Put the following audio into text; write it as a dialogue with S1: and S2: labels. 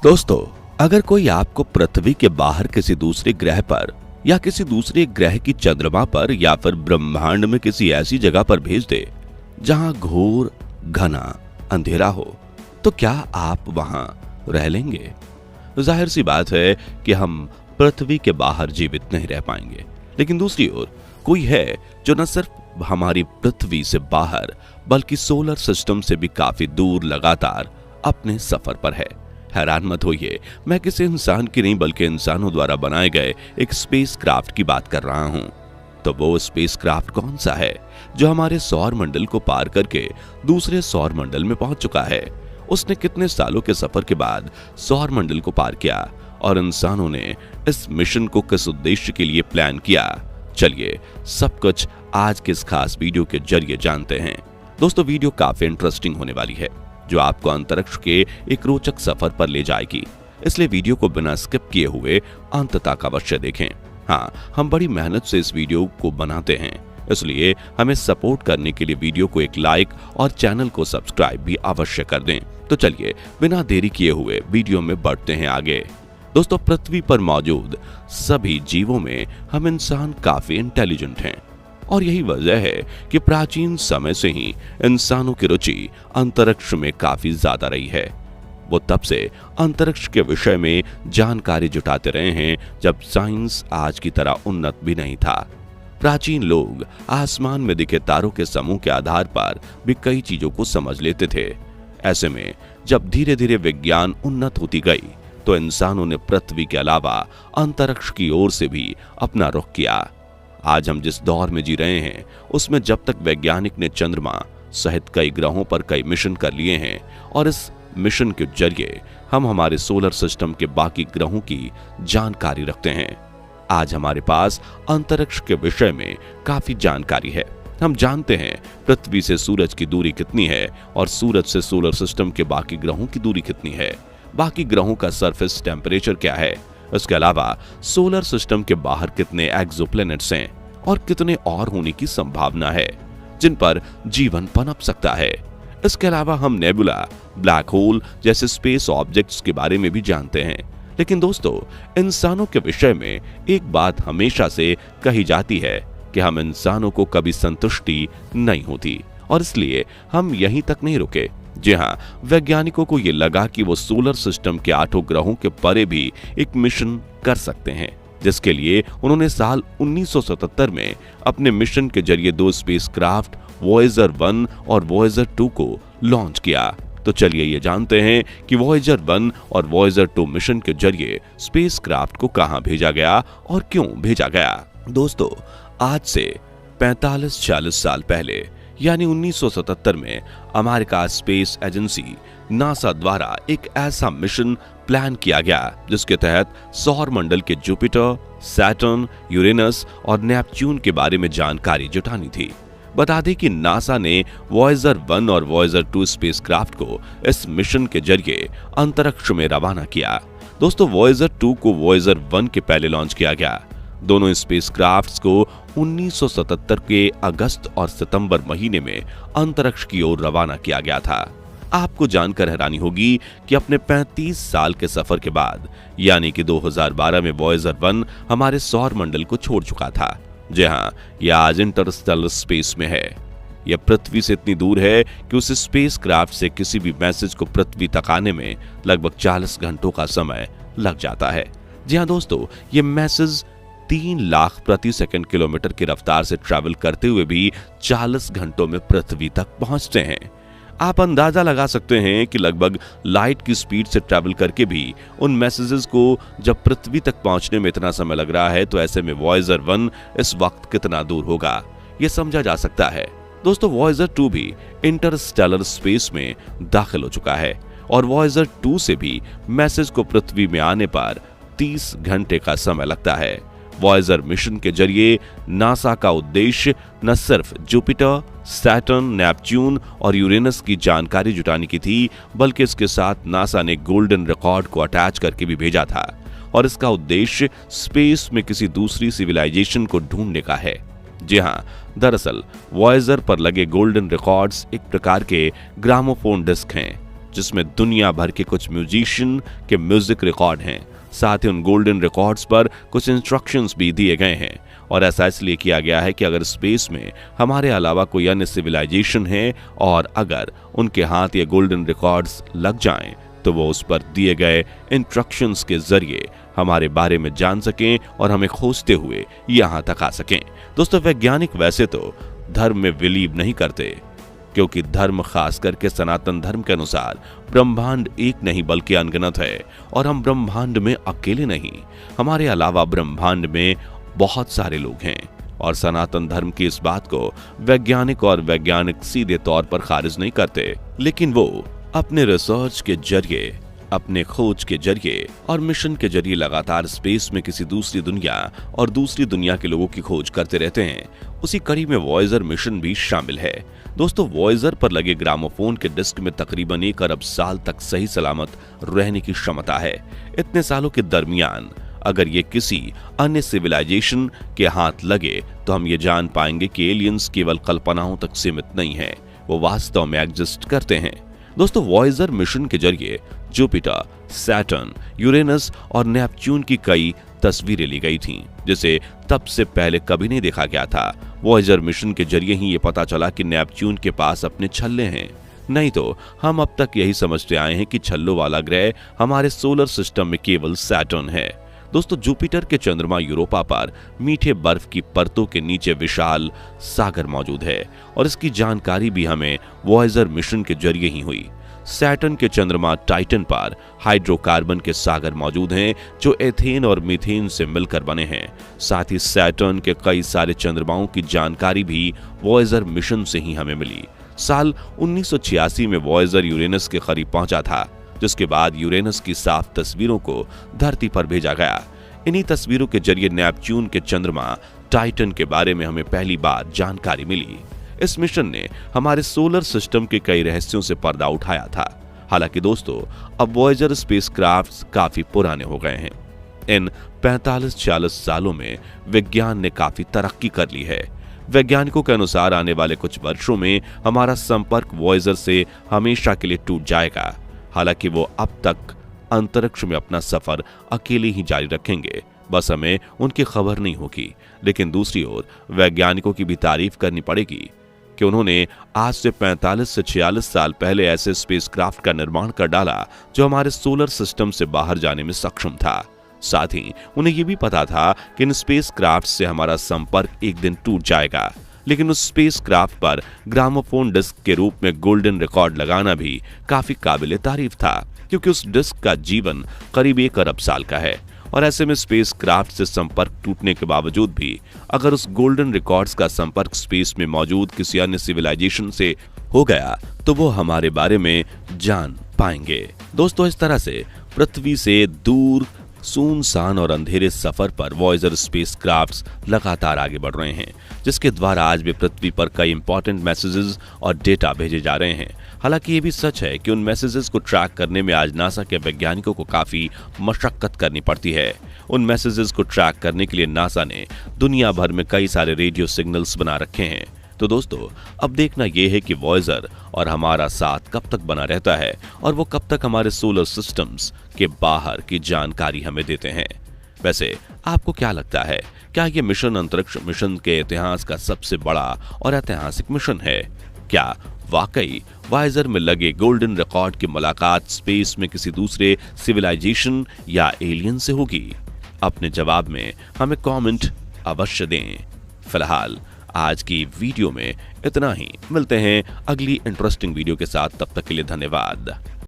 S1: दोस्तों, अगर कोई आपको पृथ्वी के बाहर किसी दूसरे ग्रह पर या किसी दूसरे ग्रह की चंद्रमा पर या फिर ब्रह्मांड में किसी ऐसी जगह पर भेज दे जहां घोर घना अंधेरा हो, तो क्या आप वहां रह लेंगे? जाहिर सी बात है कि हम पृथ्वी के बाहर जीवित नहीं रह पाएंगे। लेकिन दूसरी ओर कोई है जो न सिर्फ हमारी पृथ्वी से बाहर बल्कि सोलर सिस्टम से भी काफी दूर लगातार अपने सफर पर है। हैरान मत होइए, मैं किसी इंसान की नहीं बल्कि इंसानों द्वारा बनाए गए एक स्पेस क्राफ्ट की बात कर रहा हूं। तो वो स्पेस क्राफ्ट कौन सा है जो हमारे सौर मंडल को पार करके दूसरे सौर मंडल में पहुंच चुका है? उसने कितने सालों के सफर के बाद सौर मंडल को पार किया और इंसानों ने इस मिशन को किस उद्देश्य के लिए प्लान किया? चलिए सब कुछ आज के इस खास वीडियो के जरिए जानते हैं। दोस्तों, वीडियो काफी इंटरेस्टिंग होने वाली है जो आपको अंतरिक्ष के एक रोचक सफर पर ले जाएगी, इसलिए वीडियो को बिना स्किप किए हुए अंत तक अवश्य देखें। हाँ, हम बड़ी मेहनत से इस वीडियो को बनाते हैं, इसलिए हमें सपोर्ट करने के लिए वीडियो को एक लाइक और चैनल को सब्सक्राइब भी अवश्य कर दें। तो चलिए बिना देरी किए हुए वीडियो में बढ़ते हैं आगे। दोस्तों, पृथ्वी पर मौजूद सभी जीवों में हम इंसान काफी इंटेलिजेंट हैं और यही वजह है कि प्राचीन समय से ही इंसानों की रुचि अंतरिक्ष में काफी ज्यादा रही है। वो तब से अंतरिक्ष के विषय में जानकारी जुटाते रहे हैं जब साइंस आज की तरह उन्नत भी नहीं था। प्राचीन लोग आसमान में दिखे तारों के समूह के आधार पर भी कई चीजों को समझ लेते थे। ऐसे में जब धीरे धीरे विज्ञान उन्नत होती गई तो इंसानों ने पृथ्वी के अलावा अंतरिक्ष की ओर से भी अपना रुख किया। आज हम जिस दौर में जी रहे हैं उसमें जब तक वैज्ञानिक ने चंद्रमा सहित कई ग्रहों पर कई मिशन कर लिए हैं और इस मिशन के जरिए हम हमारे सोलर सिस्टम के बाकी ग्रहों की जानकारी रखते हैं। आज हमारे पास अंतरिक्ष के विषय में काफी जानकारी है। हम जानते हैं पृथ्वी से सूरज की दूरी कितनी है और सूरज से सोलर सिस्टम के बाकी ग्रहों की दूरी कितनी है, बाकी ग्रहों का सरफेस टेम्परेचर क्या है, इसके अलावा सोलर सिस्टम के बाहर कितने एक्सोप्लैनेट्स हैं और कितने और होने की संभावना है जिन पर जीवन पनप सकता है। इसके अलावा हम नेबुला, ब्लैक होल जैसे स्पेस ऑब्जेक्ट्स के बारे में भी जानते हैं। लेकिन दोस्तों, इंसानों के विषय में एक बात हमेशा से कही जाती है कि हम इंसानों को कभी संतुष्टि नहीं होती और इसलिए हम यहीं तक नहीं रुके। जी हाँ, वैज्ञानिकों को यह लगा कि वो सोलर सिस्टम के 8 ग्रहों के परे भी एक मिशन कर सकते हैं, जिसके लिए उन्होंने साल 1977 में अपने मिशन के जरिए 2 स्पेसक्राफ्ट वॉयेजर 1 और वॉयेजर 2 को लॉन्च किया। तो चलिए ये जानते हैं कि वॉयेजर 1 और वॉयेजर 2 मिशन के जरिए स्पेसक्राफ्ट को कहां भेजा गया और क्यों भेजा गया। दोस्तों, आज से 45-46 साल पहले यानी 1977 में अमेरिका स्पेस एजेंसी नासा द्वारा एक ऐसा मिशन प्लान किया गया जिसके तहत सौर मंडल के जुपिटर, सैटर्न, यूरेनस और नेपच्यून के बारे में जानकारी जुटानी थी। बता दें कि नासा ने वॉयेजर 1 और वॉयेजर 2 स्पेसक्राफ्ट को इस मिशन के जरिए अंतरिक्ष में रवाना किया। दोस्तों, वॉयेजर 2 को वॉयेजर 1 के पहले लॉन्च किया गया। दोनों स्पेसक्राफ्ट्स को 1977 के अगस्त और सितंबर महीने में अंतरिक्ष की ओर रवाना किया गया था। आपको जानकर हैरानी होगी कि अपने 35 साल के सफर के बाद यानी कि 2012 में वॉयेजर 1 हमारे सौर मंडल को छोड़ चुका था। जी हाँ, यह आज इंटरस्टेलर स्पेस में है। यह पृथ्वी से इतनी दूर है कि उस स्पेसक्राफ्ट से किसी भी मैसेज को पृथ्वी तक आने में लगभग 40 घंटों का समय लग जाता है। जी हाँ दोस्तों, यह मैसेज 3 लाख प्रति सेकंड किलोमीटर की रफ्तार से ट्रैवल करते हुए भी 40 घंटों में पृथ्वी तक पहुंचते हैं। आप अंदाजा लगा सकते हैं कि लगभग लाइट की स्पीड से ट्रैवल करके भी उन मैसेजेस को जब पृथ्वी तक पहुंचने में इतना समय लग रहा है तो ऐसे में वॉयेजर 1 इस वक्त कितना दूर होगा, यह समझा जा सकता है। दोस्तों, वॉयेजर 2 भी इंटरस्टेलर स्पेस में दाखिल हो चुका है और वॉयेजर 2 से भी मैसेज को पृथ्वी में आने पर 30 घंटे का समय लगता है। वॉयेजर मिशन के जरिए नासा का उद्देश्य न सिर्फ जुपिटर, सैटर्न, नेपच्यून और यूरेनस की जानकारी जुटाने की थी, बल्कि इसके साथ नासा ने गोल्डन रिकॉर्ड को अटैच करके भी भेजा था और इसका उद्देश्य स्पेस में किसी दूसरी सिविलाइजेशन को ढूंढने का है। जी हाँ, दरअसल वॉयेजर पर लगे गोल्डन रिकॉर्ड्स एक प्रकार के ग्रामोफोन डिस्क हैं जिसमें दुनिया भर के कुछ म्यूजिशियन के म्यूजिक रिकॉर्ड हैं। साथ ही उन गोल्डन रिकॉर्ड्स पर कुछ इंस्ट्रक्शंस भी दिए गए हैं और ऐसा इसलिए किया गया है कि अगर स्पेस में हमारे अलावा कोई अन्य सिविलाइजेशन है और अगर उनके हाथ ये गोल्डन रिकॉर्ड्स लग जाएं तो वो उस पर दिए गए इंस्ट्रक्शंस के जरिए हमारे बारे में जान सकें और हमें खोजते हुए यहां तक आ सकें। दोस्तों, वैज्ञानिक वैसे तो धर्म में बिलीव नहीं करते, क्योंकि धर्म खास करके सनातन धर्म के अनुसार ब्रह्मांड एक नहीं बल्कि अनगिनत है और हम ब्रह्मांड में अकेले नहीं, हमारे अलावा ब्रह्मांड में बहुत सारे लोग हैं। और सनातन धर्म की इस बात को वैज्ञानिक सीधे तौर पर खारिज नहीं करते, लेकिन वो अपने रिसर्च के जरिए, अपने खोज के जरिए और मिशन के जरिए लगातार स्पेस में किसी दूसरी दुनिया और दूसरी दुनिया के लोगों की खोज करते रहते हैं। उसी कड़ी में वॉयेजर मिशन भी शामिल है। दोस्तों, वॉयेजर पर लगे ग्रामोफोन के डिस्क में तकरीबन 1 अरब साल तक सही सलामत रहने की क्षमता है। इतने सालों के दरमियान अगर ये किसी अन्य सिविलाइजेशन के हाथ लगे तो हम ये जान पाएंगे कि एलियंस केवल कल्पनाओं तक सीमित नहीं है, वो वास्तव में एग्जिस्ट करते हैं। दोस्तों, वॉयेजर मिशन के जरिए जुपिटर, सैटर्न, यूरेनस और नेपच्यून की कई तस्वीरें ली गई थीं, जिसे तब से पहले कभी नहीं देखा गया था। वॉयेजर मिशन के जरिए ही ये पता चला कि नेपच्यून के पास अपने छल्ले हैं, नहीं तो हम अब तक यही समझते आए हैं कि छल्लों वाला ग्रह हमारे सोलर सिस्टम में केवल सैटर्न है। दोस्तों, जुपिटर के चंद्रमा यूरोपा पर मीठे बर्फ की परतों के नीचे विशाल सागर मौजूद है और इसकी जानकारी भी हमें वॉयेजर मिशन के जरिए ही हुई। सैटर्न के चंद्रमा टाइटन पर हाइड्रोकार्बन के सागर मौजूद हैं जो एथेन और मीथेन से मिलकर बने हैं। साथ ही सैटर्न के कई सारे चंद्रमाओं की जानकारी भी वॉयेजर मिशन से ही हमें मिली। साल 1986 में वॉयेजर यूरेनस के करीब पहुंचा था, जिसके बाद यूरेनस की साफ तस्वीरों को धरती पर भेजा गया। इन्हीं तस्वीरों के जरिए नेपच्यून के चंद्रमा टाइटन के बारे में हमें पहली बार जानकारी मिली। इस मिशन ने हमारे सोलर सिस्टम के कई रहस्यों से पर्दा उठाया था। हालांकि दोस्तों, अब वॉयेजर स्पेसक्राफ्ट्स काफी पुराने हो गए हैं। इन 45-46 सालों में विज्ञान ने काफी तरक्की कर ली है। वैज्ञानिकों के अनुसार आने वाले कुछ वर्षों में हमारा संपर्क वॉयेजर से हमेशा के लिए टूट जाएगा। हालांकि वो अब तक अंतरिक्ष में अपना सफर अकेले ही जारी रखेंगे, बस हमें उनकी खबर नहीं होगी। लेकिन दूसरी ओर वैज्ञानिकों की भी तारीफ करनी पड़ेगी कि उन्होंने आज से 45 से 46 साल पहले ऐसे स्पेसक्राफ्ट का निर्माण कर डाला जो हमारे सोलर सिस्टम से बाहर जाने में सक्षम था। साथ ही उन्हें यह भी पता था कि इन स्पेसक्राफ्ट से हमारा संपर्क एक दिन टूट जाएगा, लेकिन उस स्पेसक्राफ्ट पर ग्रामोफोन डिस्क के रूप में गोल्डन रिकॉर्ड लगाना भी काफी काबिले तारीफ था, क्योंकि उस डिस्क का जीवन करीब 1 अरब साल का है। और ऐसे में स्पेसक्राफ्ट से संपर्क टूटने के बावजूद भी अगर उस गोल्डन रिकॉर्ड्स का संपर्क स्पेस में मौजूद किसी अन्य सिविलाइजेशन से हो गया तो वो हमारे बारे में जान पाएंगे। दोस्तों, इस तरह से पृथ्वी से दूर सुनसान और अंधेरे सफर पर वॉयेजर स्पेसक्राफ्ट्स लगातार आगे बढ़ रहे हैं, जिसके द्वारा आज भी पृथ्वी पर कई इंपॉर्टेंट मैसेजेस और डेटा भेजे जा रहे हैं। हालांकि ये भी सच है कि उन मैसेजेस को ट्रैक करने में आज नासा के वैज्ञानिकों को काफी मशक्कत करनी पड़ती है। उन मैसेजेस को ट्रैक करने के लिए नासा ने दुनिया भर में कई सारे रेडियो सिग्नल्स बना रखे हैं। तो दोस्तों, अब देखना यह है कि वॉयेजर और हमारा साथ कब तक बना रहता है और वो कब तक हमारे सोलर सिस्टम्स के बाहर की जानकारी हमें देते हैं। वैसे आपको क्या लगता है, क्या ये मिशन अंतरिक्ष मिशन के इतिहास का सबसे बड़ा और ऐतिहासिक मिशन है? क्या वाकई वॉयेजर में लगे गोल्डन रिकॉर्ड की मुलाकात स्पेस में किसी दूसरे सिविलाइजेशन या एलियन से होगी? अपने जवाब में हमें कमेंट अवश्य दें। फिलहाल आज की वीडियो में इतना ही। मिलते हैं अगली इंटरेस्टिंग वीडियो के साथ, तब तक के लिए धन्यवाद।